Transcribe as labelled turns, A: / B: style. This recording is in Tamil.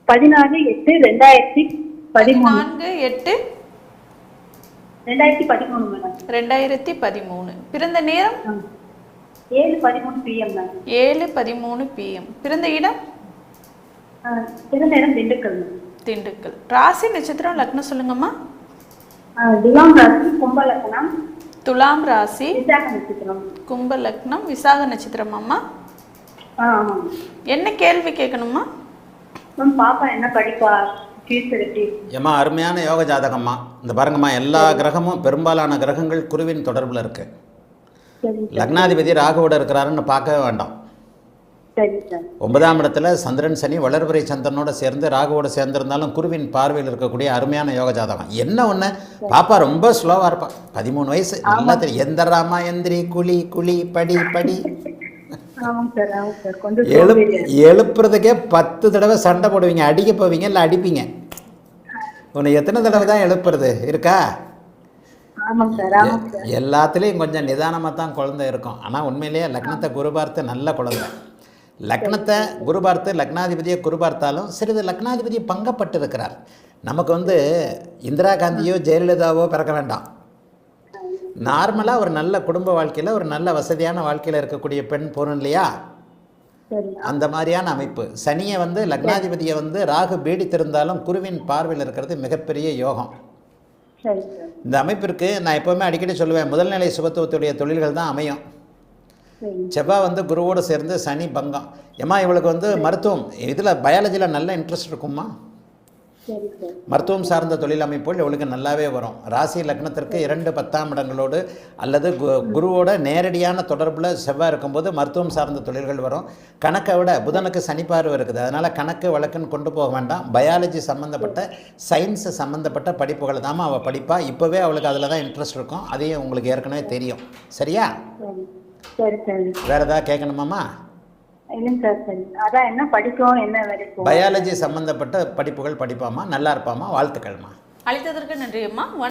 A: 14/8/2013. 2013 மேடம்.
B: 2013. பிறந்த நேரம்
A: 7:13 PM மேம்.
B: 7:13 PM. பிறந்த இடம்
A: பிறந்த இடம் திண்டுக்கல்.
B: திண்டுக்கல். ராசி நட்சத்திரம் லக்னம் சொல்லுங்கம்மா.
A: துலாம் ராசி கும்ப லக்னம்.
B: துலாம் ராசி
A: விசாக நட்சத்திரம்.
B: கும்ப லக்னம் விசாக நட்சத்திரம் அம்மா.
A: ஆமாம்.
B: என்ன கேள்வி கேட்கணுமா?
A: மேம் பாப்பா என்ன படிப்பா?
C: ஏம்மா அருமையான யோக ஜாதகம்மா. இந்த பாருங்கம்மா, எல்லா கிரகமும் பெரும்பாலான கிரகங்கள் குருவின் தொடர்பில் இருக்கு. லக்னாதிபதி ராகுவோட இருக்கிறாருன்னு பார்க்கவே வேண்டாம். 9ஆம் இடத்துல சந்திரன் சனி வளர்பிறை சந்திரனோட சேர்ந்து ராகுவோட சேர்ந்திருந்தாலும் குருவின் பார்வையில் இருக்கக்கூடிய அருமையான யோக ஜாதகம். என்ன ஒன்று, பாப்பா ரொம்ப ஸ்லோவாக இருப்பா. 13 வயசு, நல்லா தெரியும். எந்திராமா எந்திரி குழி குழி படி படி. எழுப்புறதுக்கே 10 தடவை சண்டை போடுவீங்க, அடிக்க போவீங்க இல்லை அடிப்பீங்க. உன்னை எத்தனை தடவை தான் எழுப்புறது இருக்கா? எல்லாத்துலேயும் கொஞ்சம் நிதானமாக தான் குழந்தை இருக்கும். ஆனால் உண்மையிலேயே லக்னத்தை குரு பார்த்து நல்ல குழந்தை. லக்னத்தை குரு பார்த்து லக்னாதிபதியை குரு பார்த்தாலும் சிறிது லக்னாதிபதியை பங்கப்பட்டு இருக்கிறார். நமக்கு இந்திரா காந்தியோ ஜெயலலிதாவோ பிறக்க வேண்டாம். நார்மலாக ஒரு நல்ல குடும்ப வாழ்க்கையில் ஒரு நல்ல வசதியான வாழ்க்கையில் இருக்கக்கூடிய பெண் போகணும் இல்லையா? அந்த மாதிரியான அமைப்பு. சனியை லக்னாதிபதியை ராகு பீடித்திருந்தாலும் குருவின் பார்வையில் இருக்கிறது மிகப்பெரிய யோகம். இந்த அமைப்பிற்கு நான் எப்போவுமே அடிக்கடி சொல்லுவேன், முதல்நிலை சுபத்துவத்துடைய தொழில்கள் தான் அமையும். செவ்வாய் குருவோடு சேர்ந்து சனி பங்கம். ஏம்மா இவளுக்கு மருத்துவம் இதில் பயாலஜியில் நல்ல இன்ட்ரெஸ்ட் இருக்குமா? மருத்துவம் சார்ந்த தொழில் அமைப்புகள் இவளுக்கு நல்லாவே வரும். ராசி லக்னத்திற்கு 2 10ஆம் இடங்களோடு அல்லது குருவோட நேரடியான தொடர்பில் செவ்வாய் இருக்கும்போது மருத்துவம் சார்ந்த தொழில்கள் வரும். கணக்கை விட புதனுக்கு சனிப்பார்வை இருக்குது. அதனால் கணக்கு வழக்குன்னு கொண்டு போக வேண்டாம். பயாலஜி சம்மந்தப்பட்ட சயின்ஸு சம்மந்தப்பட்ட படிப்புகள் தான் அவள் படிப்பா. இப்போவே அவளுக்கு அதில் தான் இன்ட்ரெஸ்ட் இருக்கும். அதையும் உங்களுக்கு ஏற்கனவே தெரியும். சரியா? வேறு ஏதாவது கேட்கணுமாம்மா? பயாலஜி சம்பந்தப்பட்ட படிப்புகள் படிப்பாமா, நல்லா இருப்பாமா. வாழ்த்துக்கள்மா.
B: அழைத்ததற்கு நன்றி அம்மா.